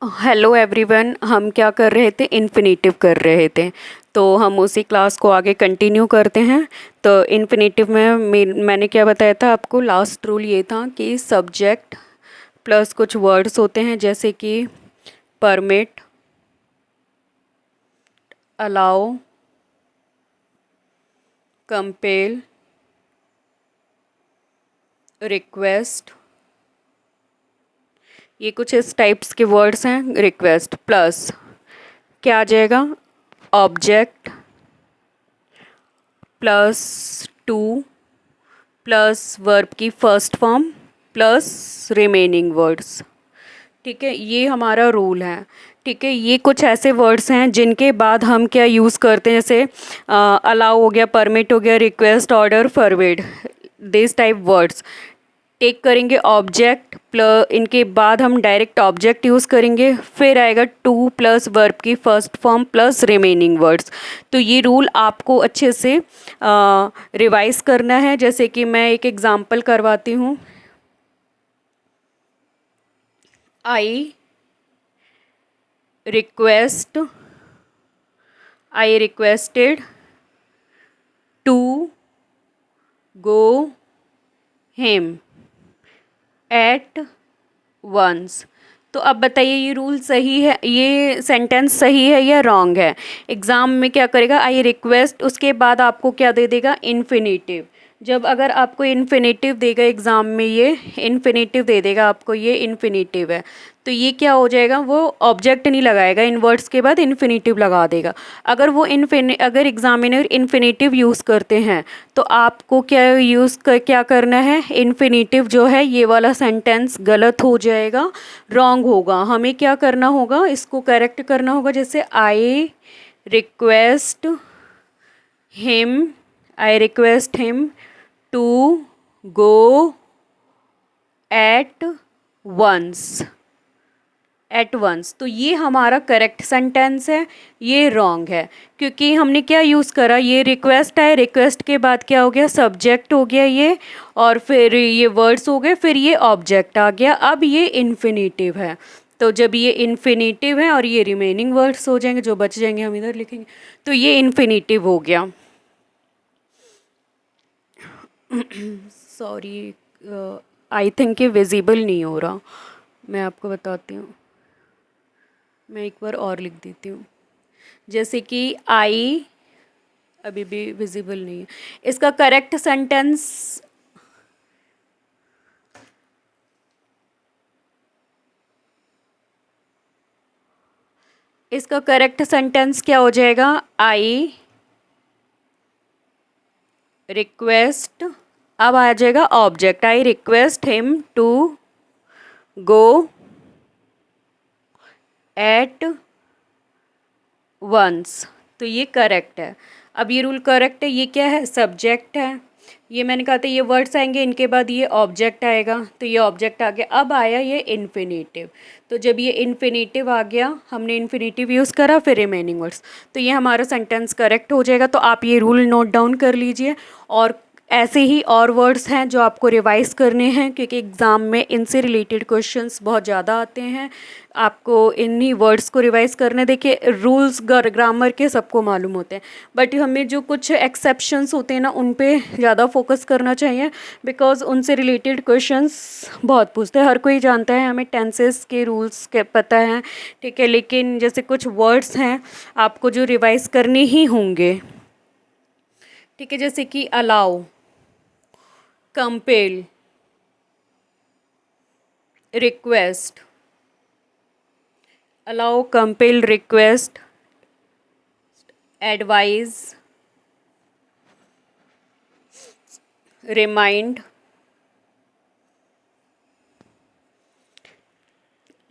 Hello everyone. हम क्या कर रहे थे, इन्फिनेटिव कर रहे थे। तो हम उसी क्लास को आगे कंटिन्यू करते हैं। तो इन्फिनेटिव में मैंने क्या बताया था आपको, लास्ट रूल ये था कि सब्जेक्ट प्लस कुछ वर्ड्स होते हैं जैसे कि परमिट, अलाउ, कंपेल, रिक्वेस्ट। ये कुछ इस टाइप्स के वर्ड्स हैं। रिक्वेस्ट प्लस क्या आ जाएगा, object plus to plus verb की first form plus remaining words. ठीक है, ये हमारा रूल है। ठीक है, ये कुछ ऐसे वर्ड्स हैं जिनके बाद हम क्या यूज़ करते हैं, जैसे अलाउ हो गया, परमिट हो गया, request, order, forward, this type words take करेंगे ऑब्जेक्ट प्लस, इनके बाद हम डायरेक्ट ऑब्जेक्ट यूज़ करेंगे, फिर आएगा टू प्लस वर्ब की first form plus remaining words. तो ये रूल आपको अच्छे से रिवाइज करना है। जैसे कि मैं एक एग्जांपल करवाती हूँ। I request, I requested to go him at once. तो अब बताइए ये रूल सही है, ये सेंटेंस सही है या रॉन्ग है। एग्ज़ाम में क्या करेगा, आई रिक्वेस्ट, उसके बाद आपको क्या दे देगा, इन्फिनेटिव। जब अगर आपको इन्फिनेटिव देगा एग्ज़ाम में, ये इन्फिनेटिव दे देगा आपको, ये इन्फिनेटिव है, तो ये क्या हो जाएगा, वो ऑब्जेक्ट नहीं लगाएगा, इन वर्ड्स के बाद इन्फिनेटिव लगा देगा। अगर वो अगर एग्जामिनर इन्फिनेटिव यूज़ करते हैं तो आपको क्या करना है, इन्फिनेटिव जो है ये वाला सेंटेंस गलत हो जाएगा, रॉन्ग होगा। हमें क्या करना होगा, इसको करेक्ट करना होगा। जैसे request him I request him to go at once, at once. तो ये हमारा करेक्ट सेंटेंस है, ये रॉन्ग है। क्योंकि हमने क्या यूज़ करा, ये रिक्वेस्ट है, रिक्वेस्ट के बाद क्या हो गया, सब्जेक्ट हो गया ये, और फिर ये वर्ड्स हो गए, फिर ये ऑब्जेक्ट आ गया। अब ये इन्फिनेटिव है। तो जब ये इन्फिनेटिव है और ये रिमेनिंग वर्ड्स हो जाएंगे, जो बच जाएंगे हम इधर लिखेंगे, तो ये इन्फिनेटिव हो गया। सॉरी, आई थिंक ये विजिबल नहीं हो रहा, मैं आपको बताती हूँ। मैं एक बार और लिख देती हूँ। जैसे कि आई अभी भी विजिबल नहीं है। इसका करेक्ट सेंटेंस, इसका करेक्ट सेंटेंस क्या हो जाएगा, आई रिक्वेस्ट, अब आ जाएगा object, I request him to go at once. तो ये करेक्ट है। अब ये रूल करेक्ट है, ये क्या है, सब्जेक्ट है। ये मैंने कहा था ये वर्ड्स आएंगे, इनके बाद ये ऑब्जेक्ट आएगा, तो ये ऑब्जेक्ट आ गया। अब आया ये इन्फिनेटिव। तो जब ये इन्फिनेटिव आ गया, हमने इन्फिनेटिव यूज़ करा, फिर रिमेनिंग वर्ड्स, तो ये हमारा सेंटेंस करेक्ट हो जाएगा। तो आप ये रूल नोट डाउन कर लीजिए। और ऐसे ही और वर्ड्स हैं जो आपको रिवाइज करने हैं, क्योंकि एग्ज़ाम में इनसे रिलेटेड क्वेश्चंस बहुत ज़्यादा आते हैं। आपको इन्हीं वर्ड्स को रिवाइज करने, देखिए रूल्स ग्रामर के सबको मालूम होते हैं, बट हमें जो कुछ एक्सेप्शंस होते हैं ना, उन पे ज़्यादा फोकस करना चाहिए, बिकॉज उनसे रिलेटेड क्वेश्चंस बहुत पूछते हैं। हर कोई जानता है, हमें टेंसेस के रूल्स के पता हैं, ठीक है, लेकिन जैसे कुछ वर्ड्स हैं आपको जो रिवाइज करने ही होंगे। ठीक है, जैसे कि allow, compel, request, allow, compel, request, advise, remind,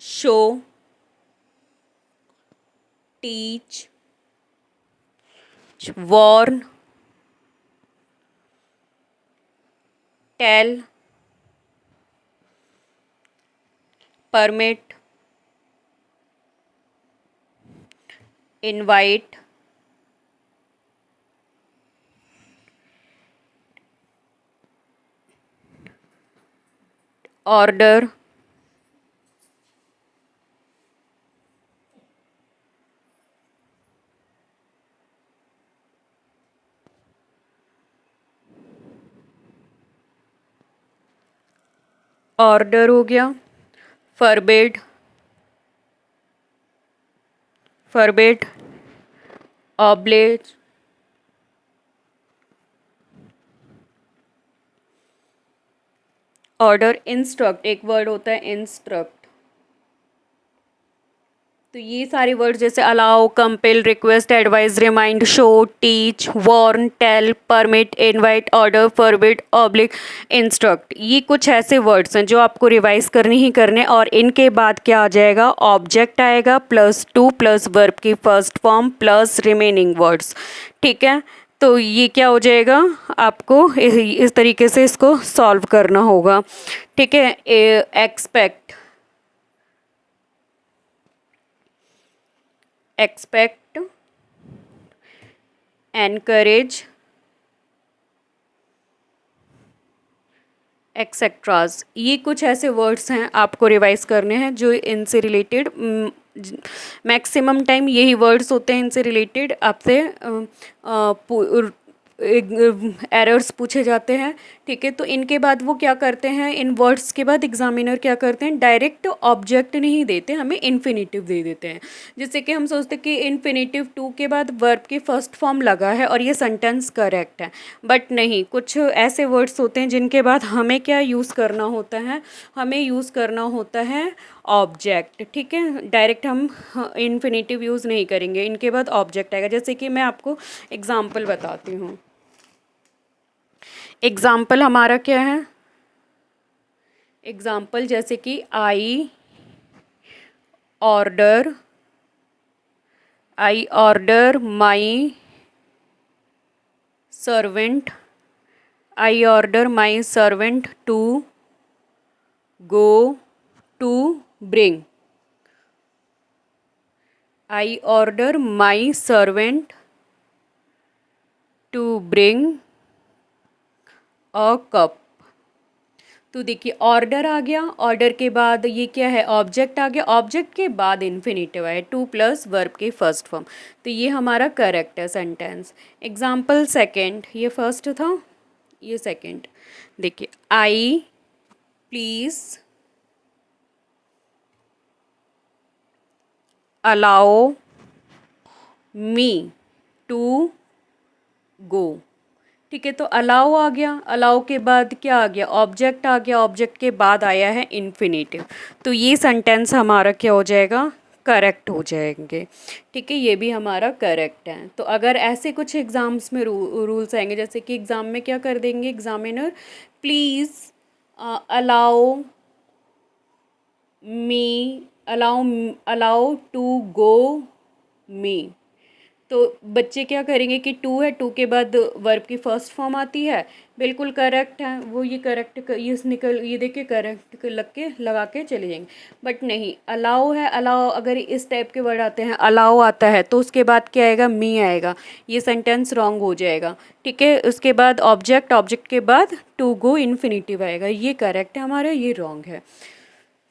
show, teach, warn, tell, permit, invite, order, order हो गया, forbid, forbid, oblige, order, instruct, एक वर्ड होता है इंस्ट्रक्ट। तो ये सारे वर्ड्स जैसे allow, compel, request, advise, remind, show, teach, warn, tell, permit, invite, order, forbid, oblige, instruct, ये कुछ ऐसे वर्ड्स हैं जो आपको रिवाइज करने ही करने। और इनके बाद क्या आ जाएगा, ऑब्जेक्ट आएगा प्लस टू प्लस वर्ब की first form plus remaining words. ठीक है, तो ये क्या हो जाएगा, आपको इस तरीके से इसको सॉल्व करना होगा। ठीक है, एक्सपेक्ट, एक्सपेक्ट, एनकरेज, एक्सेट्राज, ये कुछ ऐसे वर्ड्स हैं आपको रिवाइज करने हैं जो इनसे रिलेटेड मैक्सिमम टाइम यही वर्ड्स होते हैं इनसे रिलेटेड आपसे एरर्स पूछे जाते हैं। ठीक है, तो इनके बाद वो क्या करते हैं, इन वर्ड्स के बाद एग्जामिनर क्या करते हैं, डायरेक्ट ऑब्जेक्ट नहीं देते, हमें इन्फिनेटिव दे देते हैं। जैसे कि हम सोचते हैं कि इन्फिनेटिव टू के बाद वर्ब की फर्स्ट फॉर्म लगा है और ये सेंटेंस करेक्ट है, बट नहीं, कुछ ऐसे वर्ड्स होते हैं जिनके बाद हमें क्या यूज़ करना होता है, हमें यूज़ करना होता है ऑब्जेक्ट। ठीक है, डायरेक्ट हम इन्फिनेटिव यूज़ नहीं करेंगे, इनके बाद ऑब्जेक्ट आएगा। जैसे कि मैं आपको एग्जाम्पल बताती हूँ। एग्जाम्पल हमारा क्या है, एग्जाम्पल जैसे कि order I order my servant, I order my servant to go to bring, I order my servant to bring a cup. तो देखिए ऑर्डर आ गया, ऑर्डर के बाद ये क्या है, ऑब्जेक्ट आ गया, ऑब्जेक्ट के बाद इन्फिनेटिव आया, टू प्लस वर्ब की फर्स्ट फॉर्म, तो ये हमारा करेक्ट है सेंटेंस। एग्जाम्पल सेकंड, ये फर्स्ट था, ये सेकंड। देखिए I please allow me to go. ठीक है, तो अलाउ आ गया, अलाउ के बाद क्या आ गया, ऑब्जेक्ट आ गया, ऑब्जेक्ट के बाद आया है इन्फिनेटिव, तो ये सेंटेंस हमारा क्या हो जाएगा, करेक्ट हो जाएंगे। ठीक है, ये भी हमारा करेक्ट है। तो अगर ऐसे कुछ एग्ज़ाम्स में रूल्स आएंगे, जैसे कि एग्ज़ाम में क्या कर देंगे examiner, please allow me, allow allow to go me, तो बच्चे क्या करेंगे कि टू है, टू के बाद वर्ब की फर्स्ट फॉर्म आती है, बिल्कुल करेक्ट है वो, ये करेक्ट ये निकल, ये देखिए करेक्ट लग के लगा के चले जाएंगे। बट नहीं, अलाउ है, अलाउ अगर इस टाइप के वर्ड आते हैं, अलाउ आता है तो उसके बाद क्या आएगा, मी आएगा, ये सेंटेंस रॉन्ग हो जाएगा। ठीक है, उसके बाद ऑब्जेक्ट, ऑब्जेक्ट के बाद टू गो इन्फिनेटिव आएगा, ये करेक्ट है हमारा, ये रॉन्ग है।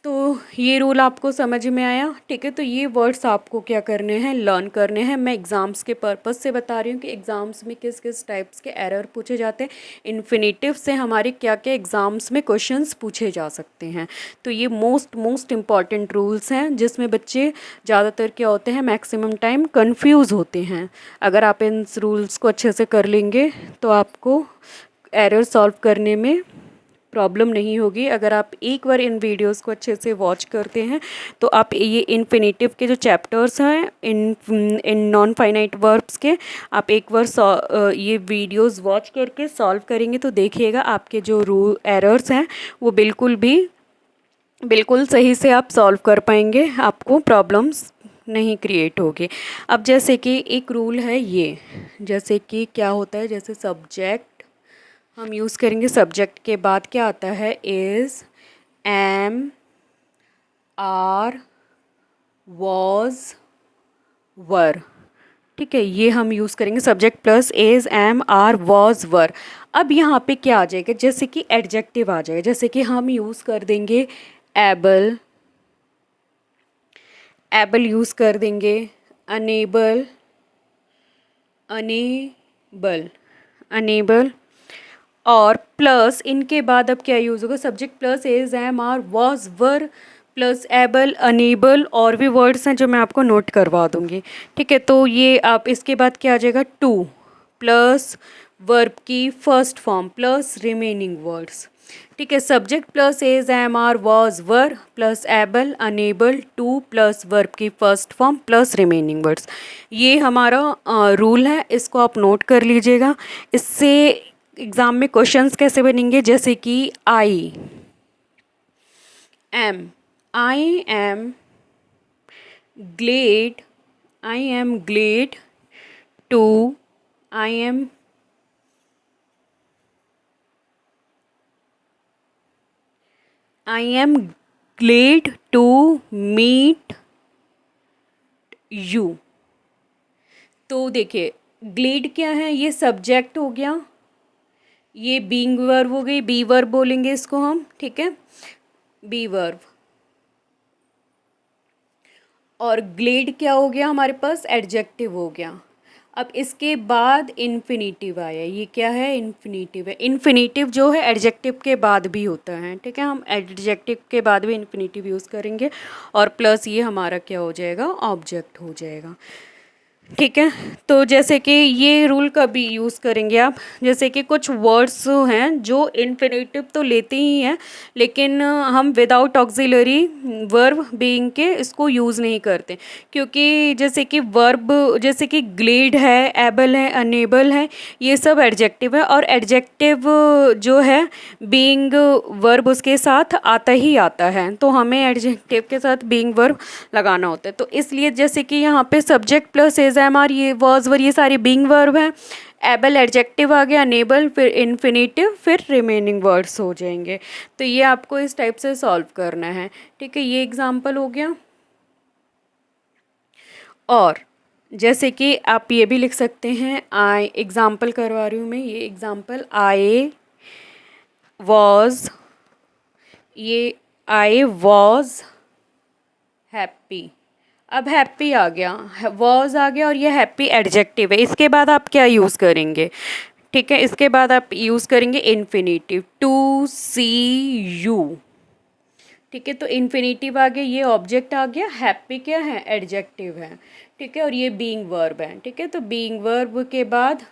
तो ये रूल आपको समझ में आया। ठीक है, तो ये वर्ड्स आपको क्या करने हैं, लर्न करने हैं। मैं एग्ज़ाम्स के पर्पज़ से बता रही हूँ कि एग्ज़ाम्स में किस किस टाइप्स के एरर पूछे जाते हैं, इन्फिनेटिव से हमारे क्या क्या एग्ज़ाम्स में क्वेश्चंस पूछे जा सकते हैं। तो ये मोस्ट इम्पॉर्टेंट रूल्स हैं जिसमें बच्चे ज़्यादातर क्या होते हैं, मैक्सिमम टाइम कन्फ्यूज़ होते हैं। अगर आप इन रूल्स को अच्छे से कर लेंगे तो आपको एरर सॉल्व करने में प्रॉब्लम नहीं होगी। अगर आप एक बार इन वीडियोस को अच्छे से वॉच करते हैं तो आप ये इन्फिनेटिव के जो चैप्टर्स हैं इन नॉन फाइनाइट वर्ब्स के, आप एक बार ये वीडियोस वॉच करके सॉल्व करेंगे तो देखिएगा आपके जो रूल एरर्स हैं वो बिल्कुल सही से आप सॉल्व कर पाएंगे, आपको प्रॉब्लम्स नहीं क्रिएट होगी। अब जैसे कि एक रूल है ये, जैसे कि क्या होता है, जैसे सब्जेक्ट हम यूज़ करेंगे, सब्जेक्ट के बाद क्या आता है, is, am, are, was, were. ठीक है, ये हम यूज़ करेंगे, subject plus is, am, are, was, were. अब यहाँ पे क्या आ जाएगा, जैसे कि एडजेक्टिव आ जाएगा, जैसे कि हम यूज़ कर देंगे एबल, एबल यूज़ कर देंगे, अनेबल, अनेबल, अनेबल, और प्लस इनके बाद अब क्या यूज़ होगा, subject plus is, am, are, was, were plus able, unable, और भी वर्ड्स हैं जो मैं आपको नोट करवा दूँगी। ठीक है, तो ये आप इसके बाद क्या आ जाएगा, टू प्लस वर्ब की first form plus remaining words. ठीक है, subject plus is, am, are, was, were plus able, unable, to plus verb की first form plus remaining words. ये हमारा रूल है, इसको आप नोट कर लीजिएगा। इससे एग्ज़ाम में क्वेश्चंस कैसे बनेंगे, जैसे कि I am, I am glad, I am glad to, I am glad to meet you। तो देखिए ग्लेड क्या है, ये सब्जेक्ट हो गया, ये बीइंग वर्ब हो गई, बी वर्ब बोलेंगे इसको हम। ठीक है, बी वर्ब। और ग्लेड क्या हो गया हमारे पास, एडजेक्टिव हो गया। अब इसके बाद इन्फिनेटिव आया, ये क्या है, इन्फिनेटिव है। इन्फिनेटिव जो है एडजेक्टिव के बाद भी होता है। ठीक है, हम एडजेक्टिव के बाद भी इन्फिनेटिव यूज़ करेंगे, और प्लस ये हमारा क्या हो जाएगा, ऑब्जेक्ट हो जाएगा। ठीक है, तो जैसे कि ये रूल कभी यूज़ करेंगे आप, जैसे कि कुछ वर्ड्स हैं जो इन्फिनेटिव तो लेते ही हैं, लेकिन हम विदाउट ऑक्सिलरी वर्ब बीइंग के इसको यूज़ नहीं करते, क्योंकि जैसे कि वर्ब, जैसे कि ग्लेड है, एबल है, अनेबल है, ये सब एडजेक्टिव है, और एडजेक्टिव जो है बीइंग वर्ब उसके साथ आता ही आता है, तो हमें एडजेक्टिव के साथ बीइंग वर्ब लगाना होता है। तो इसलिए जैसे कि यहाँ पे subject plus is, am, are, ये वॉज, वर, ये सारे बीइंग वर्ब हैं। एबल एडजेक्टिव आ गया, अनेबल, फिर इन्फिनेटिव, फिर रिमेनिंग वर्ड्स हो जाएंगे। तो ये आपको इस टाइप से सॉल्व करना है। ठीक है, ये एग्जाम्पल हो गया। और जैसे कि आप ये भी लिख सकते हैं, आई, एग्जाम्पल करवा रही हूँ मैं, ये एग्जाम्पल, वॉज ये आई वॉज हैप्पी। अब हैप्पी आ गया, वॉज आ गया, और ये हैप्पी एडजेक्टिव है। इसके बाद आप क्या यूज़ करेंगे, ठीक है, इसके बाद आप यूज़ करेंगे इन्फिनेटिव, टू सी यू। ठीक है, तो इन्फिनेटिव आ गया, ये ऑब्जेक्ट आ गया, हैप्पी क्या है, एडजेक्टिव है। ठीक है, और ये बीइंग वर्ब है। ठीक है, तो बीइंग वर्ब के बाद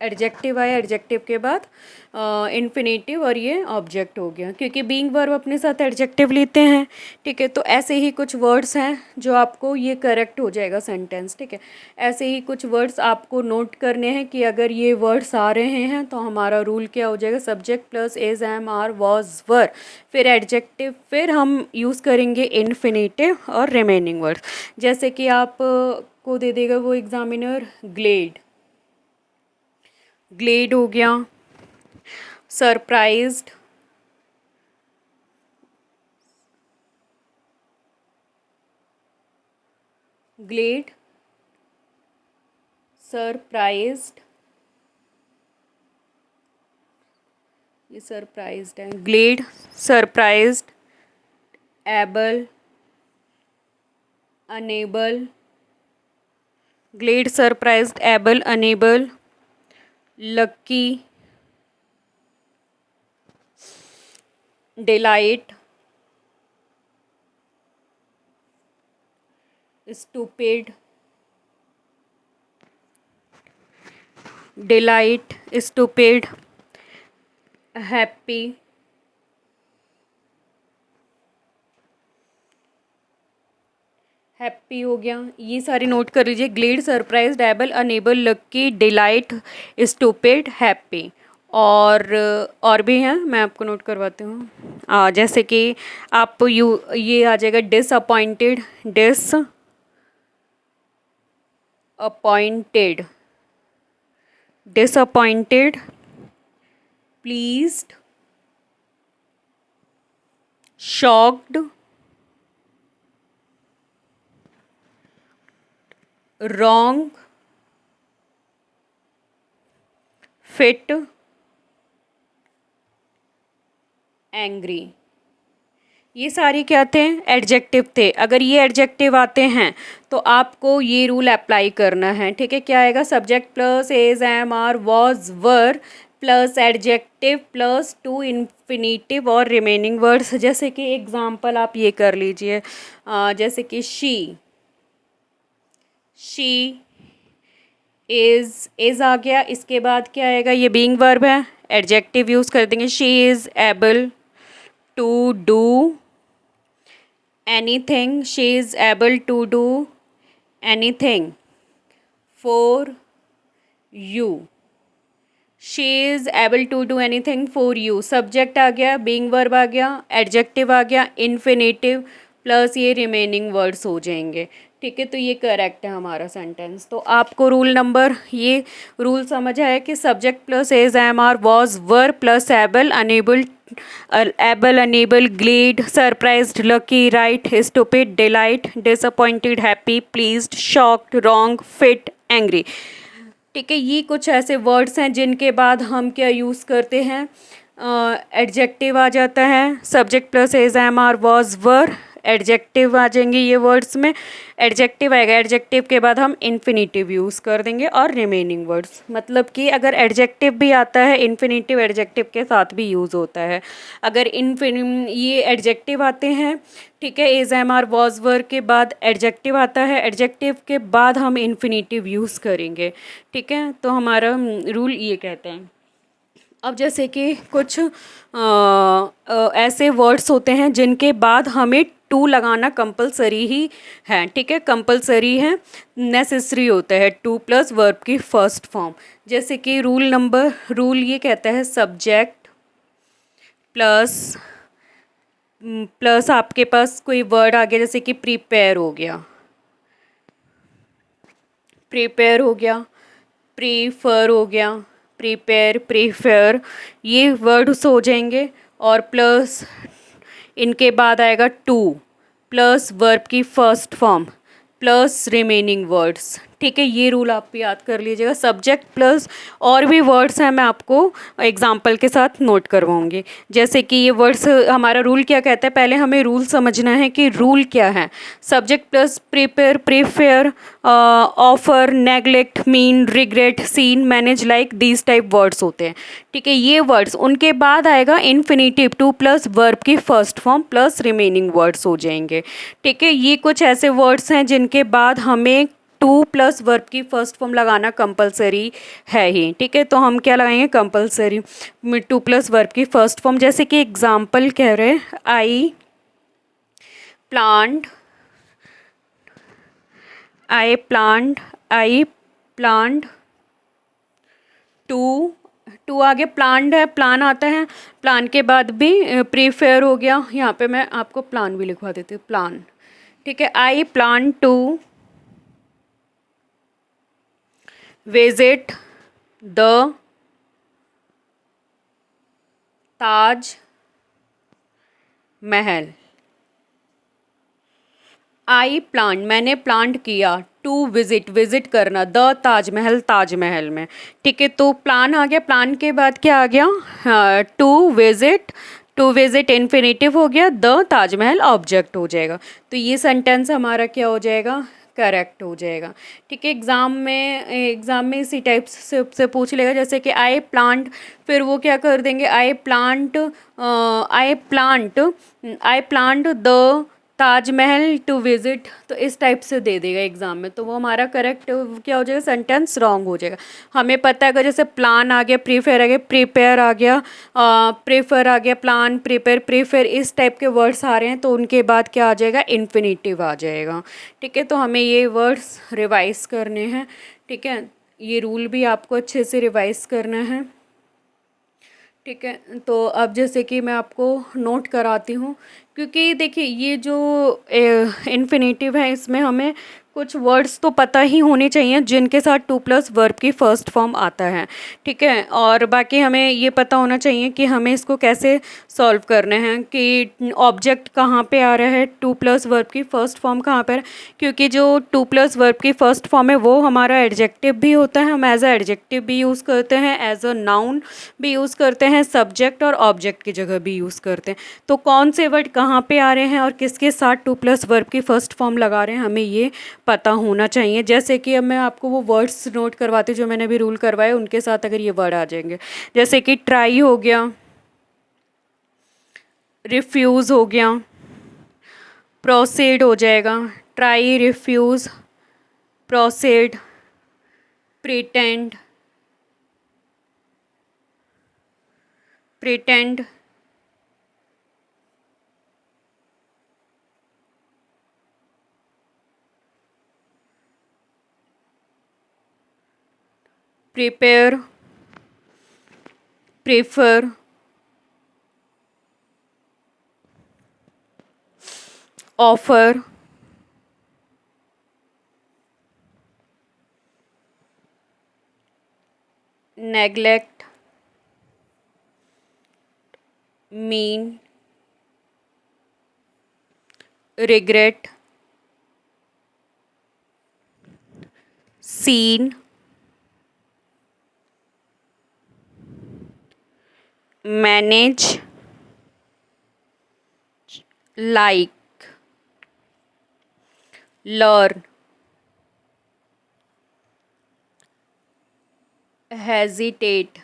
एडजेक्टिव आया, एडजेक्टिव के बाद इन्फिनेटिव, और ये ऑब्जेक्ट हो गया, क्योंकि बीइंग वर्ब अपने साथ एडजेक्टिव लेते हैं। ठीक है, तो ऐसे ही कुछ वर्ड्स हैं जो आपको, ये करेक्ट हो जाएगा सेंटेंस। ठीक है, ऐसे ही कुछ वर्ड्स आपको नोट करने हैं कि अगर ये वर्ड्स आ रहे हैं तो हमारा रूल क्या हो जाएगा, subject plus is, am, are, was, were, फिर एडजेक्टिव, फिर हम यूज़ करेंगे इन्फिनेटिव और रिमेनिंग वर्ड्स। जैसे कि आप को दे देगा वो एग्जामिनर, ग्लेड, ग्लेड हो गया, सरप्राइज्ड, ग्लेड, सरप्राइज्ड, ये सरप्राइज्ड है, glad, surprised, able, unable, glad, surprised, able, unable, lucky, delight, stupid, delight, stupid, happy, happy हो गया। ये सारे नोट कर लीजिए, glad, surprised, able, unable, lucky, delight, stupid, happy. और भी हैं, मैं आपको नोट करवाती हूँ। जैसे कि आप ये आ जाएगा, disappointed, appointed, disappointed, pleased, shocked, wrong, fit, angry. ये सारे क्या थे, एडजेक्टिव थे। अगर ये एडजेक्टिव आते हैं तो आपको ये रूल अप्लाई करना है। ठीक है, क्या आएगा, subject plus is, am, are, was, were plus adjective plus to infinitive और रिमेनिंग वर्ड्स। जैसे कि एग्जांपल आप ये कर लीजिए, जैसे कि शी इज़ आ गया, इसके बाद क्या आएगा, ये बीइंग वर्ब है, एडजेक्टिव यूज़ कर देंगे, she is able to do anything, she is able to do anything for you, she is able to do anything for you. Subject आ गया, बीइंग वर्ब आ गया, एडजेक्टिव आ गया, इन्फिनेटिव प्लस ये रिमेनिंग वर्ड्स हो जाएंगे। ठीक है, तो ये करेक्ट है हमारा सेंटेंस। तो आपको रूल नंबर, ये रूल समझ आया कि subject plus is am are was were plus able unable glad surprised lucky right stupid delight disappointed happy pleased shocked wrong fit angry. ठीक है, ये कुछ ऐसे वर्ड्स हैं जिनके बाद हम क्या यूज़ करते हैं, एडजेक्टिव आ जाता है, subject plus is am are was were, adjective आ जाएंगे ये वर्ड्स में, एडजेक्टिव आएगा, एडजेक्टिव के बाद हम इन्फिनेटिव यूज़ कर देंगे और रिमेनिंग वर्ड्स। मतलब कि अगर एडजेक्टिव भी आता है, इन्फिनेटिव एडजेक्टिव के साथ भी यूज़ होता है। अगर ये एडजेक्टिव आते हैं, ठीक है, is am are was were के बाद एडजेक्टिव आता है, एडजेक्टिव के बाद हम इन्फिनेटिव यूज़ करेंगे। ठीक है, तो हमारा रूल ये कहता है। अब जैसे कि कुछ ऐसे वर्ड्स होते हैं जिनके बाद हमें टू लगाना कंपलसरी ही है। ठीक है, कंपलसरी है, नेसेसरी होता है टू प्लस वर्ब की फर्स्ट फॉर्म। जैसे कि रूल ये कहता है सब्जेक्ट प्लस आपके पास कोई वर्ड आ गया, जैसे कि प्रिपेयर हो गया, प्रीफर हो गया, प्रेफर, ये वर्ड्स हो जाएंगे। और प्लस इनके बाद आएगा टू प्लस वर्ब की first form plus remaining words. ठीक है, ये रूल आप याद कर लीजिएगा। सब्जेक्ट प्लस और भी वर्ड्स हैं, मैं आपको एग्जांपल के साथ नोट करवाऊंगी। जैसे कि ये वर्ड्स, हमारा रूल क्या कहता है, पहले हमें रूल समझना है कि रूल क्या है। Subject plus prepare, prefer, offer, neglect, mean, regret, seen, manage, like, these type words होते हैं। ठीक है, ये वर्ड्स, उनके बाद आएगा इन्फिनेटिव टू प्लस वर्ब की first form plus remaining words हो जाएंगे। ठीक है, ये कुछ ऐसे वर्ड्स हैं जिनके बाद हमें टू प्लस वर्ब की फर्स्ट फॉर्म लगाना कंपलसरी है ही। ठीक है, तो हम क्या लगाएंगे, कंपलसरी टू प्लस वर्ब की फर्स्ट फॉर्म। जैसे कि एग्जांपल कह रहे हैं, आई प्लांट टू आगे प्लांट है, प्लान आता है, प्लान के बाद भी प्रीफेयर हो गया। यहाँ पे मैं आपको प्लान भी लिखवा देती हूँ, प्लान। ठीक है, I plan to visit the Taj Mahal. I plant, मैंने प्लांट किया, टू विजिट करना, द ताजमहल, ताजमहल में। ठीक है, तो प्लान आ गया, प्लान के बाद क्या आ गया, टू विजिट इन्फिनेटिव हो गया, द ताजमहल ऑब्जेक्ट हो जाएगा। तो ये सेंटेंस हमारा क्या हो जाएगा, करेक्ट हो जाएगा। ठीक है, एग्ज़ाम में इसी टाइप से पूछ लेगा, जैसे कि आई प्लांट, फिर वो क्या कर देंगे, I plant the Taj Mahal to visit, तो इस टाइप से दे देगा एग्ज़ाम में, तो वो हमारा करेक्ट क्या हो जाएगा, सेंटेंस रॉन्ग हो जाएगा। हमें पता है अगर जैसे प्लान आ गया, प्रीफेयर आ गया, प्रिपेयर आ गया, प्रेफर आ गया, प्लान, प्रीफेयर, इस टाइप के वर्ड्स आ रहे हैं, तो उनके बाद क्या आ जाएगा, इन्फिनेटिव आ जाएगा। ठीक है, तो हमें ये वर्ड्स रिवाइज़ करने हैं। ठीक है, ये रूल भी आपको अच्छे से रिवाइज़ करना है। ठीक है, तो अब जैसे कि मैं आपको नोट कराती हूँ, क्योंकि देखिए ये जो इन्फिनेटिव है, इसमें हमें कुछ वर्ड्स तो पता ही होने चाहिए जिनके साथ टू प्लस वर्ब की फर्स्ट फॉर्म आता है। ठीक है, और बाकी हमें ये पता होना चाहिए कि हमें इसको कैसे सॉल्व करने हैं, कि ऑब्जेक्ट कहाँ पे आ रहा है, टू प्लस वर्ब की फर्स्ट फॉर्म कहाँ पर है, क्योंकि जो टू प्लस वर्ब की फर्स्ट फॉर्म है वो हमारा एडजेक्टिव भी होता है, हम एज अ एडजेक्टिव भी यूज़ करते हैं, एज अ नाउन भी यूज़ करते हैं, सब्जेक्ट और ऑब्जेक्ट की जगह भी यूज़ करते हैं। तो कौन से वर्ड कहाँ पे आ रहे हैं और किसके साथ टू प्लस वर्ब की फर्स्ट फॉर्म लगा रहे हैं, हमें ये पता होना चाहिए। जैसे कि अब मैं आपको वो वर्ड्स नोट करवाती हूँ जो मैंने अभी रूल करवाए, उनके साथ अगर ये वर्ड आ जाएंगे, जैसे कि ट्राई हो गया, रिफ्यूज़ हो गया, प्रोसीड हो जाएगा, try, refuse, proceed, pretend, pretend, prepare, prefer, offer, neglect, mean, regret, seen, manage, like, learn, hesitate.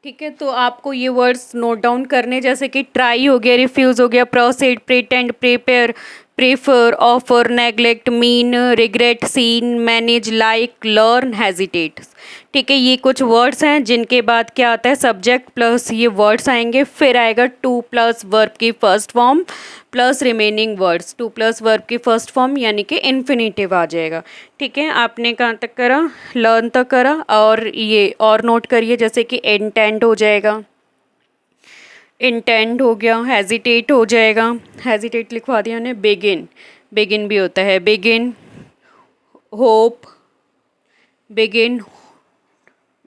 ठीक है, तो आपको ये वर्ड्स नोट डाउन करने, जैसे कि ट्राई हो गया, रिफ्यूज़ हो गया, proceed, pretend, prepare, prefer, offer, neglect, mean, regret, seen, manage, like, learn, hesitate. ठीक है, ये कुछ वर्ड्स हैं जिनके बाद क्या आता है, सब्जेक्ट प्लस ये वर्ड्स आएंगे, फिर आएगा टू प्लस वर्ब की first form plus remaining words, to plus verb की फर्स्ट फॉर्म यानी कि इन्फिनेटिव आ जाएगा। ठीक है, आपने कहाँ तक करा, लर्न तक करा, और ये और नोट करिए, जैसे कि इंटेंट हो जाएगा, इंटेंड हो गया, हेजिटेट हो जाएगा, हेजिटेट लिखवा दिया हमने, बिगिन, बिगिन भी होता है, बिगिन, होप, बिगिन,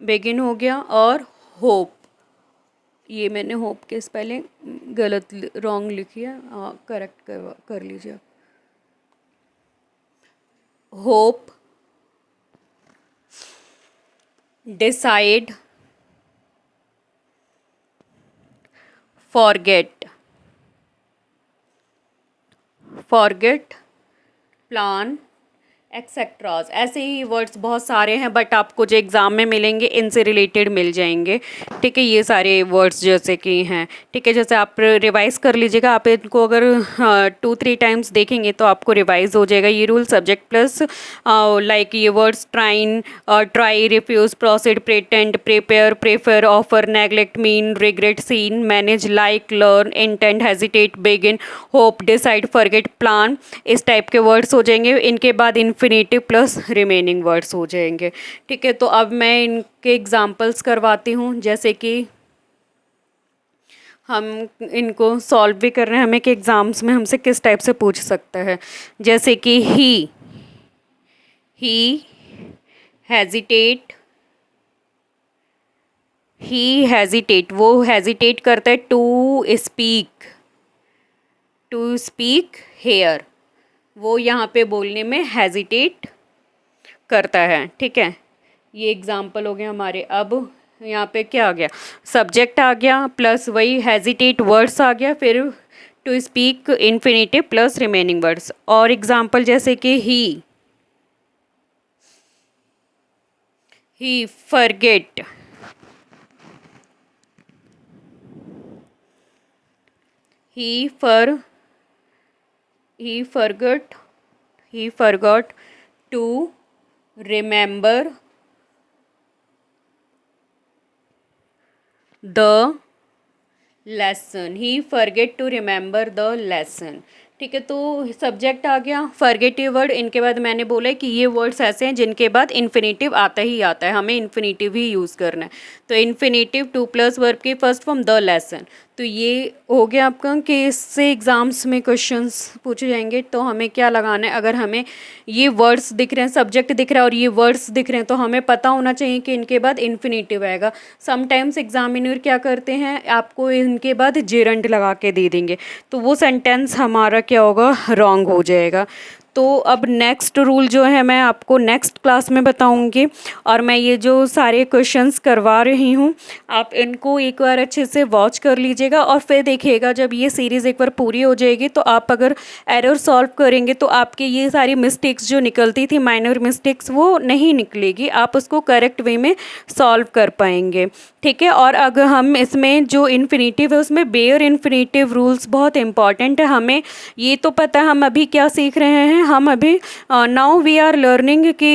बिगिन हो गया, और होप, ये मैंने होप के स्पेलिंग गलत रॉन्ग लिखी है, करेक्ट कर लीजिए। Hope, decide, forget, forget, plan, etceteras. ऐसे ही वर्ड्स बहुत सारे हैं, बट आपको जो एग्ज़ाम में मिलेंगे इनसे रिलेटेड मिल जाएंगे। ठीक है, ये सारे वर्ड्स जैसे कि हैं, ठीक है, जैसे आप रिवाइज कर लीजिएगा, आप इनको अगर 2-3 टाइम्स देखेंगे तो आपको रिवाइज हो जाएगा ये रूल। सब्जेक्ट प्लस लाइक ये words trying, try, refuse, proceed, pretend, prepare, prefer, offer, neglect, mean, regret, seen, manage, like, learn, intend, hesitate, begin, hope, decide, forget, plan, इस टाइप के वर्ड्स हो जाएंगे। इनके बाद इन्फिनेटिव प्लस रिमेनिंग वर्ड्स हो जाएंगे। ठीक है, तो अब मैं इनके एग्जांपल्स करवाती हूँ, जैसे कि हम इनको सॉल्व भी कर रहे हैं, हमें कि एग्ज़ाम्स में हमसे किस टाइप से पूछ सकता है। जैसे कि ही हेजिटेट, ही हेजिटेट, वो हेजिटेट करता है to speak, to speak here, वो यहाँ पे बोलने में हेजिटेट करता है। ठीक है, ये एग्जाम्पल हो गया हमारे। अब यहाँ पे क्या आ गया, सब्जेक्ट आ गया प्लस वही हेजिटेट वर्ड्स आ गया, फिर to speak infinitive plus remaining words. और एग्जाम्पल जैसे कि he forget, he for he forgot to remember the lesson, he forget to remember the lesson। ठीक है, तो सब्जेक्ट आ गया, फॉरगेटिव वर्ड, इनके बाद मैंने बोला है कि ये वर्ड्स ऐसे हैं जिनके बाद इन्फिनेटिव आता ही आता है, हमें इन्फिनेटिव ही यूज़ करना है। तो इन्फिनेटिव टू प्लस वर्ब की फर्स्ट फॉर्म द लेसन। तो ये हो गया आपका कि इससे एग्ज़ाम्स में क्वेश्चंस पूछे जाएंगे। तो हमें क्या लगाना है, अगर हमें ये वर्ड्स दिख रहे हैं, सब्जेक्ट दिख रहा है और ये वर्ड्स दिख रहे हैं, तो हमें पता होना चाहिए कि इनके बाद इन्फिनेटिव आएगा। समटाइम्स एग्जामिनर क्या करते हैं, आपको इनके बाद जेरंड लगा के दे देंगे, तो वो सेंटेंस हमारा क्या होगा, रॉन्ग हो जाएगा। तो अब नेक्स्ट रूल जो है मैं आपको नेक्स्ट क्लास में बताऊंगी। और मैं ये जो सारे क्वेश्चंस करवा रही हूँ आप इनको एक बार अच्छे से वॉच कर लीजिएगा और फिर देखिएगा जब ये सीरीज़ एक बार पूरी हो जाएगी तो आप अगर एरर सॉल्व करेंगे तो आपके ये सारी मिस्टेक्स जो निकलती थी माइनर मिस्टेक्स वो नहीं निकलेगी, आप उसको करेक्ट वे में सॉल्व कर पाएंगे। ठीक है। और अगर हम इसमें जो इन्फिनेटिव है उसमें बेयर इन्फिनेटिव रूल्स बहुत इंपॉर्टेंट है। हमें ये तो पता है हम अभी क्या सीख रहे हैं, हम अभी नाउ वी आर लर्निंग कि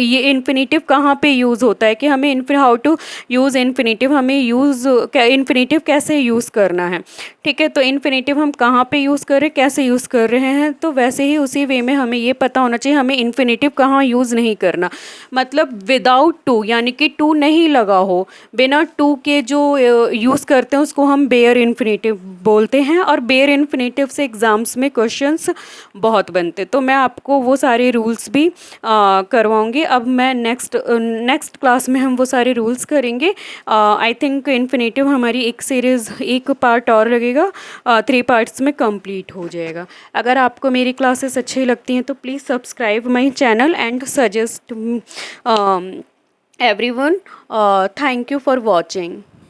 ये इन्फिनेटिव कहाँ पे यूज़ होता है, कि हमें हाउ टू यूज़ इन्फिनेटिव, हमें इन्फिनेटिव कैसे यूज़ करना है। ठीक है। तो इन्फिनेटिव हम कहाँ पे यूज़ कर रहे हैं, कैसे यूज़ कर रहे हैं, तो वैसे ही उसी वे में हमें ये पता होना चाहिए हमें इन्फिनेटिव कहाँ यूज़ नहीं करना। मतलब विदाउट टू, यानी कि टू नहीं लगा हो, बिना टू के जो यूज़ करते हैं उसको हम बेयर इन्फिनेटिव बोलते हैं। और बेयर इन्फिनेटिव से एग्ज़ाम्स में क्वेश्चंस बहुत बनते, तो मैं आपको वो सारे रूल्स भी करवाऊंगी। अब मैं नेक्स्ट क्लास में हम वो सारे रूल्स करेंगे। आई थिंक इन्फिनेटिव हमारी एक सीरीज़ एक पार्ट और लगेगा, 3 पार्ट्स में कंप्लीट हो जाएगा। अगर आपको मेरी क्लासेस अच्छी लगती हैं तो please subscribe my channel and suggest everyone. Thank you for watching.